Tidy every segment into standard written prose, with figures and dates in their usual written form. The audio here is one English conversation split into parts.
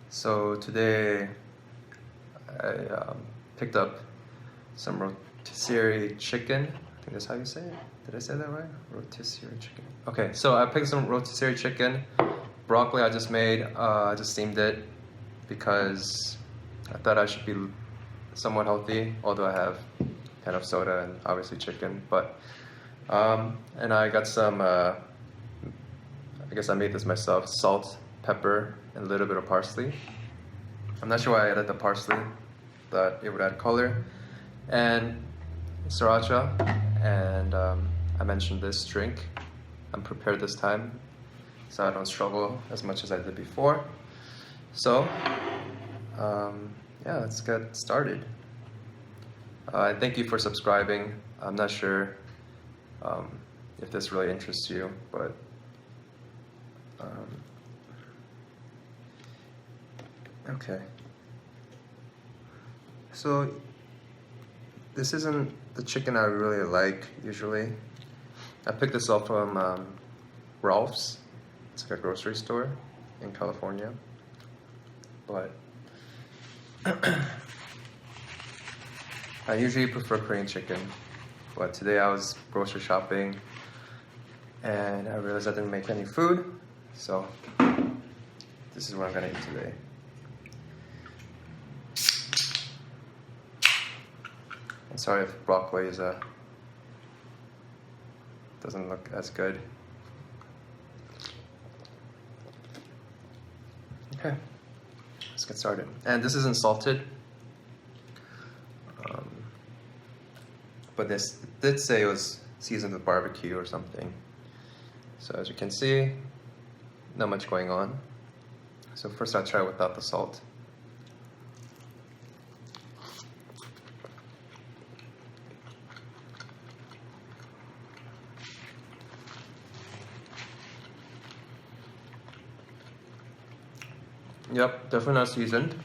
So today I picked up some rotisserie chicken. I think that's how you say it. Did I say that right? Rotisserie chicken. Okay, so I picked some rotisserie chicken. Broccoli I just made. I just steamed it because I thought I should be somewhat healthy, although I have kind of soda and obviously chicken. But and I got some. I guess I made this myself. Salt, pepper, and a little bit of parsley. I'm not sure why I added the parsley. Thought it would add color. And sriracha. And I mentioned this drink. I'm prepared this time, so I don't struggle as much as I did before. So, yeah, let's get started. And thank you for subscribing. I'm not sure if this really interests you, but okay. So this isn't the chicken I really like usually. I picked this up from Ralph's. It's like a grocery store in California. But I usually prefer Korean chicken. But today I was grocery shopping and I realized I didn't make any food. So this is what I'm gonna eat today. And sorry if broccoli is doesn't look as good. Okay, let's get started. And this isn't salted, but this did say it was seasoned with barbecue or something. So as you can see, not much going on. So first I'll try without the salt. Yep, definitely not seasoned.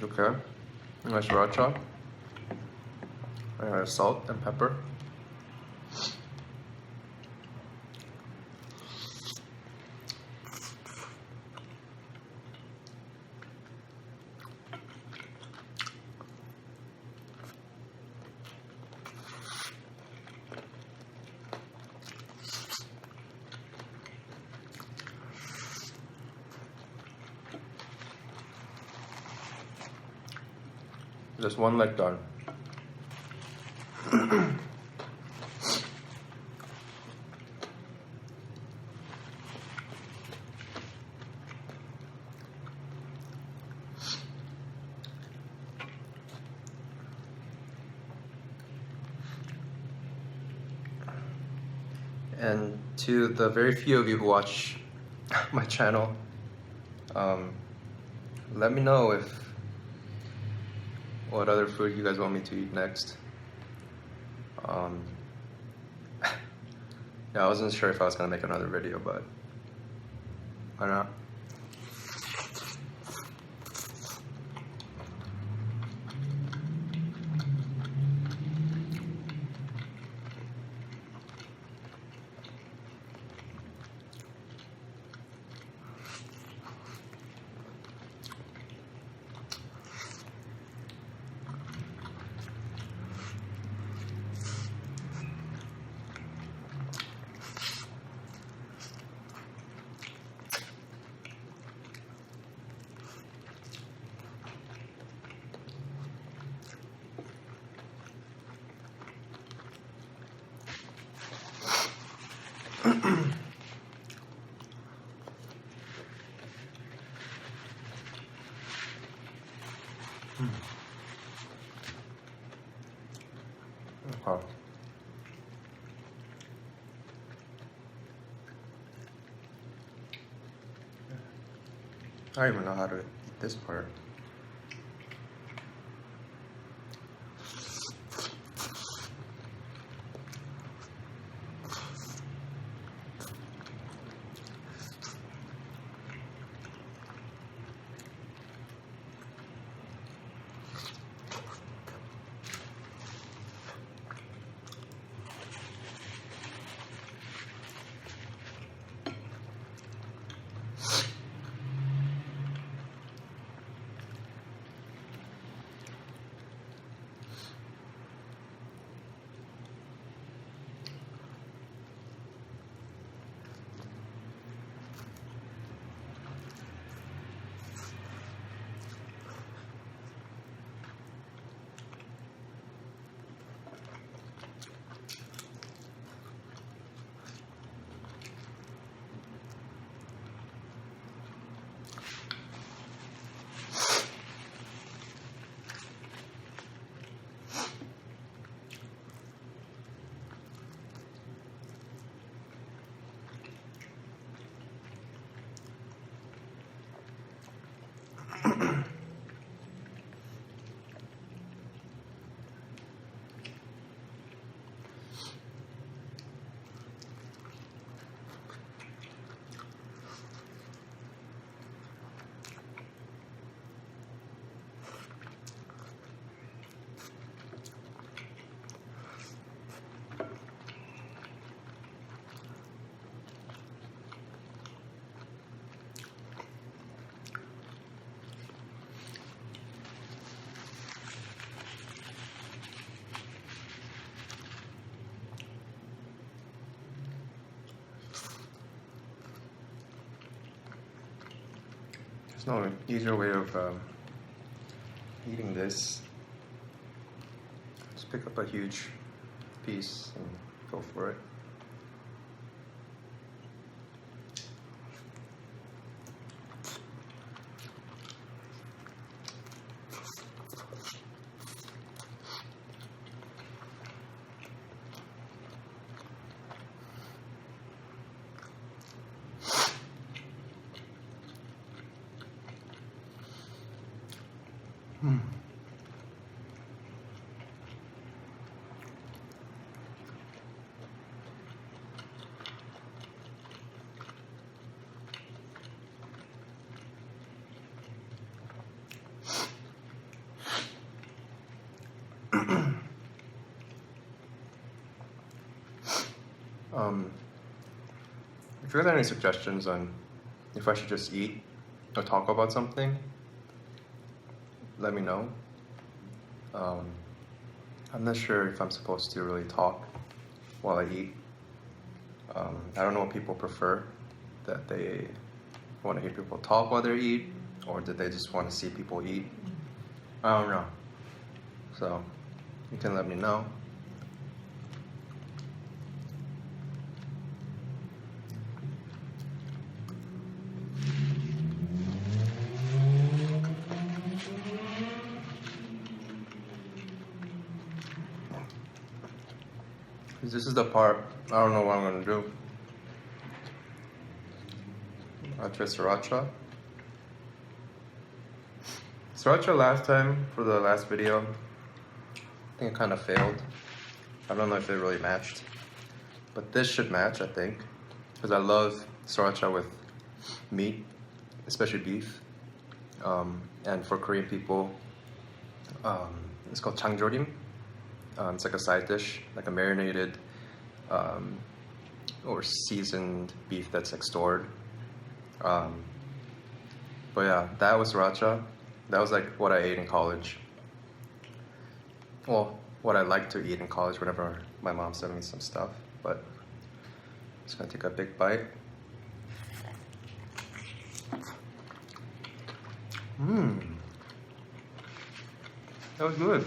Okay, nice sriracha. I have salt and pepper. Just one leg done. And to the very few of you who watch my channel, let me know what other food you guys want me to eat next. Yeah, I wasn't sure if I was gonna make another video, but why not? Okay. I don't even know how to eat this part. There's no easier way of eating this. Just pick up a huge piece and go for it. If you guys have any suggestions on if I should just eat or talk about something, let me know. I'm not sure if I'm supposed to really talk while I eat. I don't know what people prefer, that they want to hear people talk while they eat, or did they just want to see people eat? I don't know. So you can let me know. This is the part I don't know what I'm gonna do. I'll try sriracha. Sriracha last time for the last video, I think it kind of failed. I don't know if it really matched, but this should match, I think, because I love sriracha with meat, especially beef. And for Korean people, it's called 장조림. It's like a side dish, like a marinated or seasoned beef that's like stored. But yeah, that was sriracha. That was like what I ate in college. Well, what I like to eat in college whenever my mom sent me some stuff. But I'm just gonna take a big bite. That was good.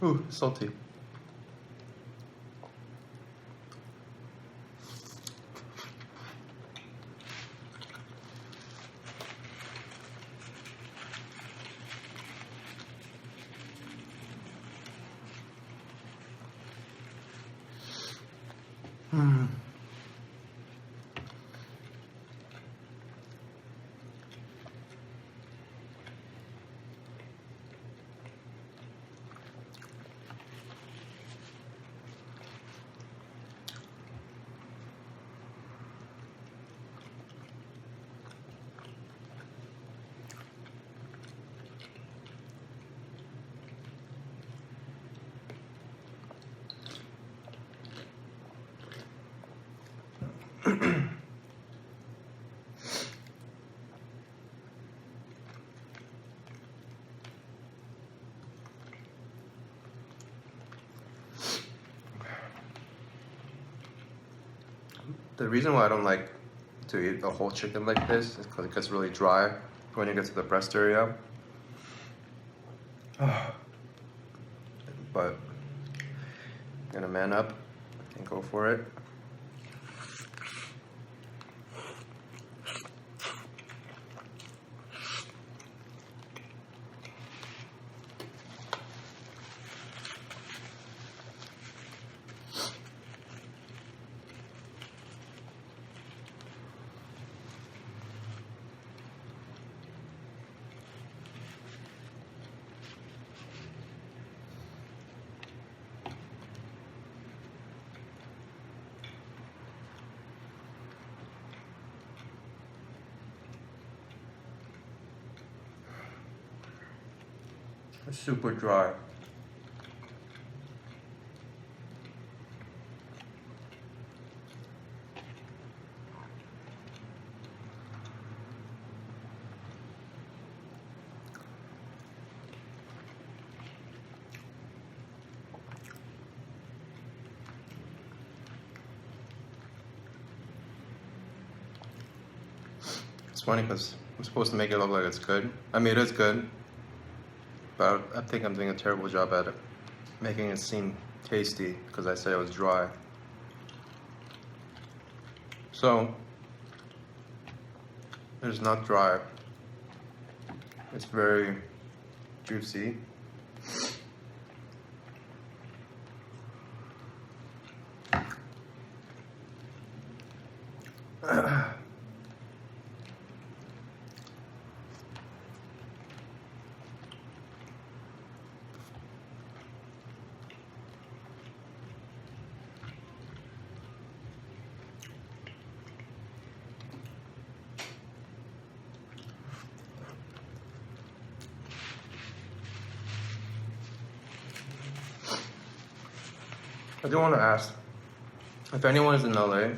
Ooh, salty. The reason why I don't like to eat a whole chicken like this is because it gets really dry when you get to the breast area. But I'm gonna man up and go for it. It's super dry. It's funny because I'm supposed to make it look like it's good. I mean, it is good, but I think I'm doing a terrible job at it, making it seem tasty because I said it was dry. So, it's not dry. It's very juicy. I do want to ask if anyone is in LA.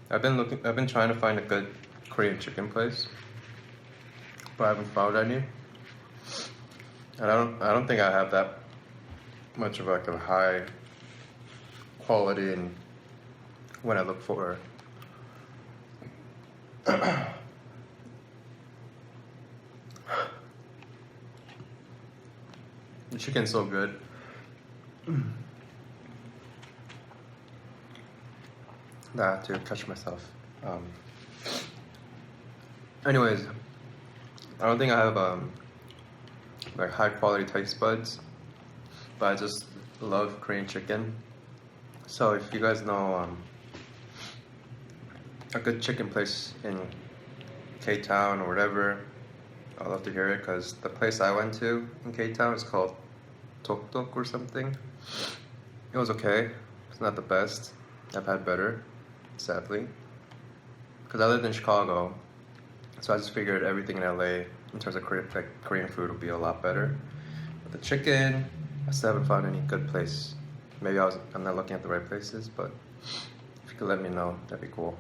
I've been trying to find a good Korean chicken place, but I haven't found any. And I don't think I have that much of like a high quality in when I look for the chicken's so good. I have to catch myself. Anyways, I don't think I have like high quality taste buds, but I just love Korean chicken. So if you guys know a good chicken place in K-Town or whatever, I'd love to hear it, because the place I went to in K-Town is called Tok or something. It was okay. It's not the best. I've had better, sadly. Because I lived in Chicago, so I just figured everything in LA in terms of Korean food would be a lot better. But the chicken, I still haven't found any good place. Maybe I'm not looking at the right places, but if you could let me know, that'd be cool.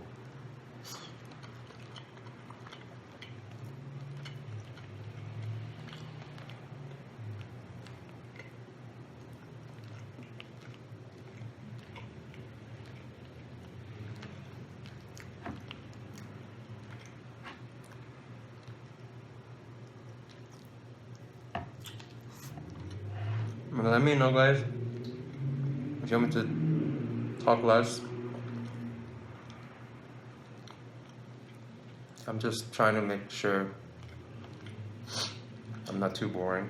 Let me know, guys, if you want me to talk less. I'm just trying to make sure I'm not too boring.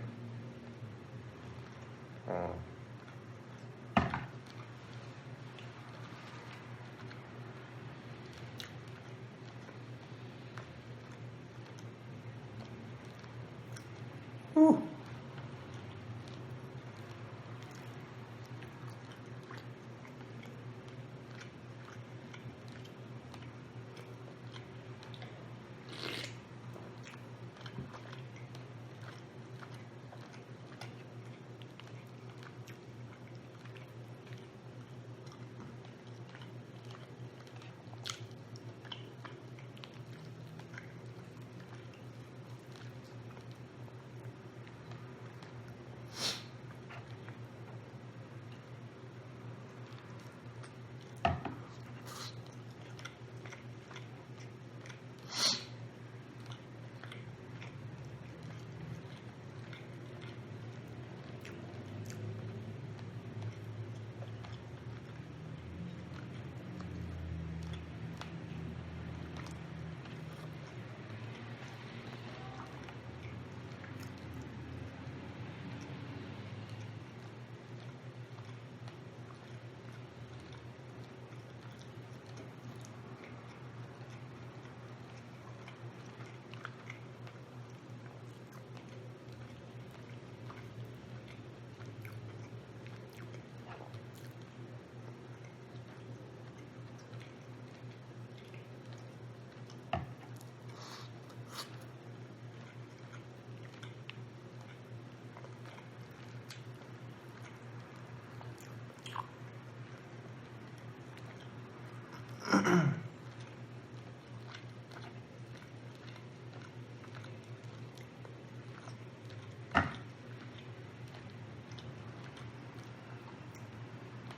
Whew.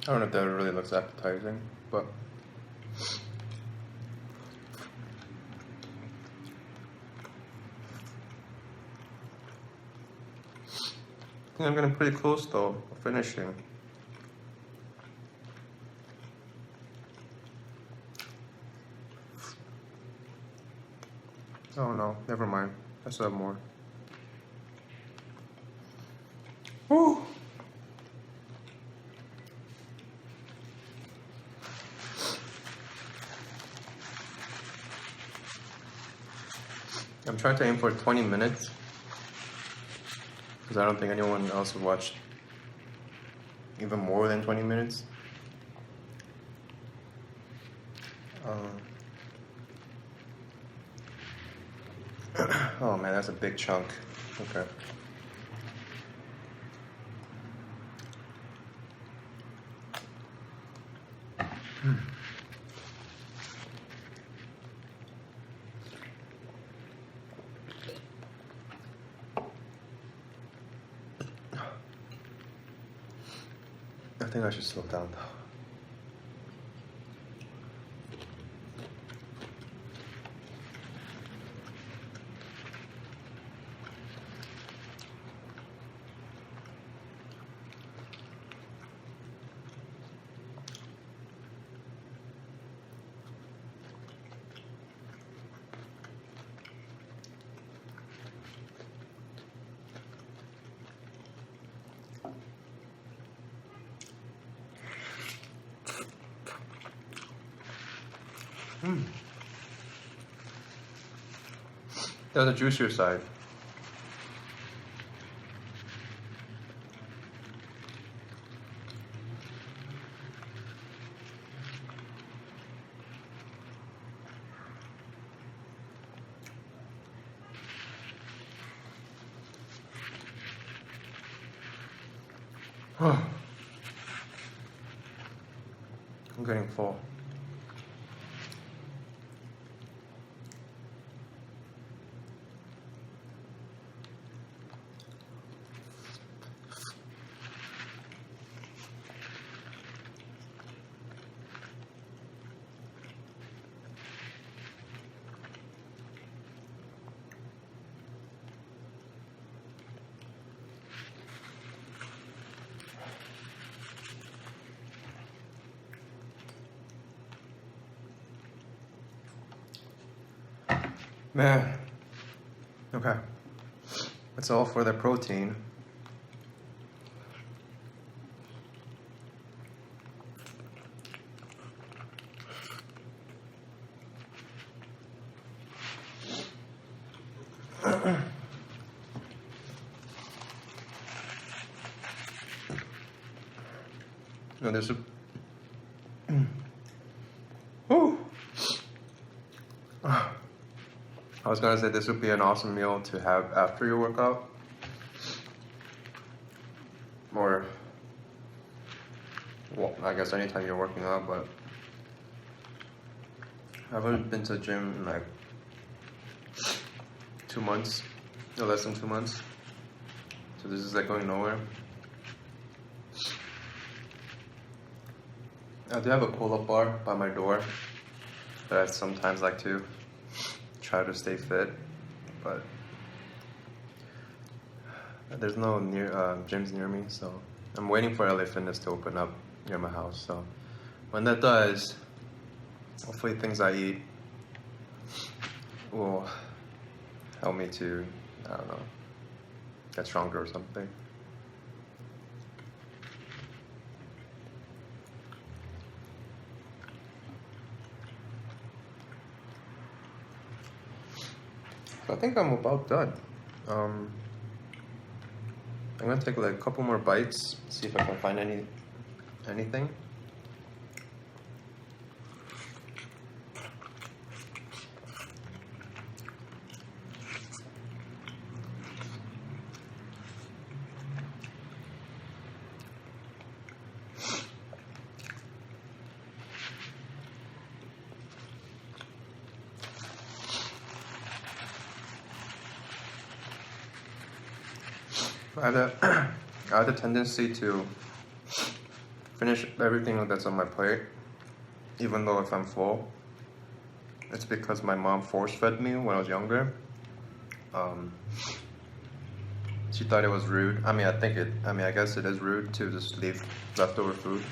I don't know if that really looks appetizing, but I think I'm getting pretty close though, finishing. Oh no, never mind. I still have more. Woo! I'm trying to aim for 20 minutes because I don't think anyone else would watch even more than 20 minutes. Oh man, that's a big chunk. Okay. I think I should slow down though. There's a juicier side. I'm getting full. Man. Okay. That's all for the protein. No, there's a... Woo! I was gonna say this would be an awesome meal to have after your workout. Or, well, I guess anytime you're working out, but I haven't been to the gym in like 2 months, no less than 2 months. So this is like going nowhere. I do have a pull-up bar by my door that I sometimes like to try to stay fit, but there's no gyms near me, so I'm waiting for LA Fitness to open up near my house. So when that does, hopefully things I eat will help me to, I don't know, get stronger or something. I think I'm about done. I'm gonna take like a couple more bites, see if I can find anything. I have a tendency to finish everything that's on my plate, even though if I'm full. It's because my mom force-fed me when I was younger. She thought it was rude. I guess it is rude to just leave leftover food.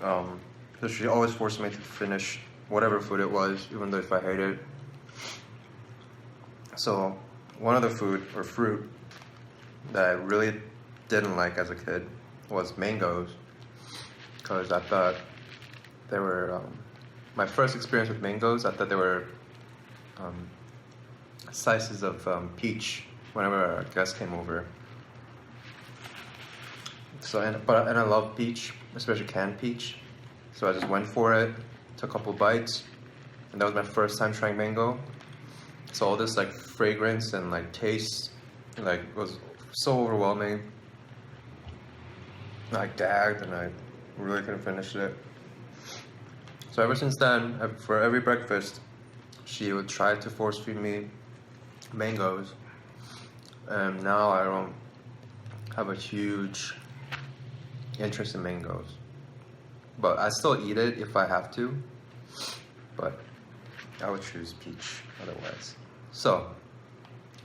So she always forced me to finish whatever food it was, even though if I hate it. So one of the food or fruit that I really didn't like as a kid was mangoes, because I thought they were, my first experience with mangoes, I thought they were slices of peach whenever a guest came over. So, and I love peach, especially canned peach. So I just went for it, took a couple bites, and that was my first time trying mango. So all this like fragrance and like taste, like was so overwhelming. I gagged and I really couldn't finish it. So ever since then, for every breakfast, she would try to force feed me mangoes. And now I don't have a huge interest in mangoes. But I still eat it if I have to. But I would choose peach otherwise. So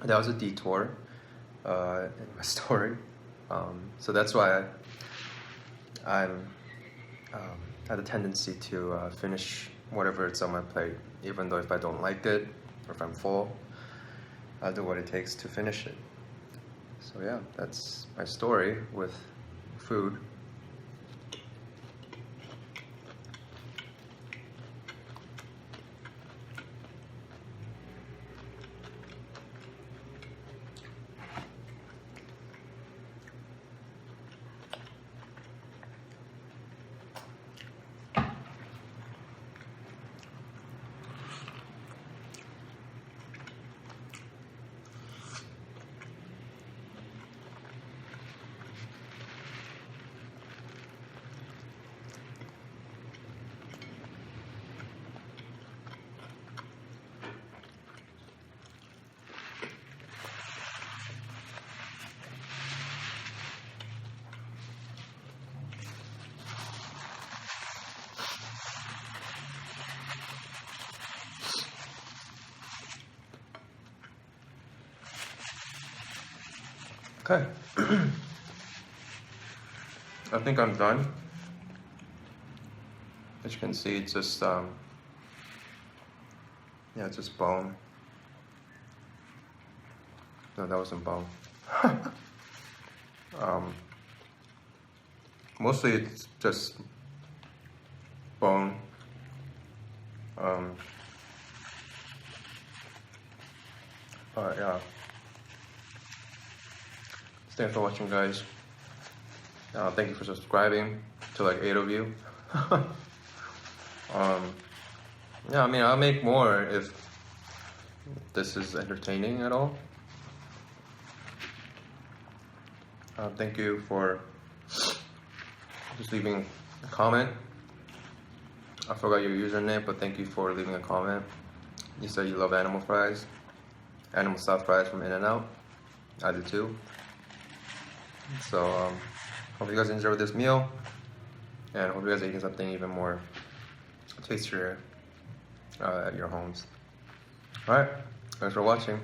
that was a detour in my story. So that's why I had a tendency to finish whatever it's on my plate, even though if I don't like it or if I'm full, I'll do what it takes to finish it. So yeah, that's my story with food. Okay. I think I'm done. As you can see, it's just it's just bone. No, that wasn't bone. Mostly it's just bone. But yeah. Thanks for watching, guys. Thank you for subscribing to like 8 of you. Yeah, I mean, I'll make more if this is entertaining at all. Thank you for just leaving a comment. I forgot your username, but thank you for leaving a comment. You said you love animal fries, animal style fries from In-N-Out. I do too. So, hope you guys enjoyed this meal, and hope you guys are eating something even more tastier at your homes. Alright, thanks for watching.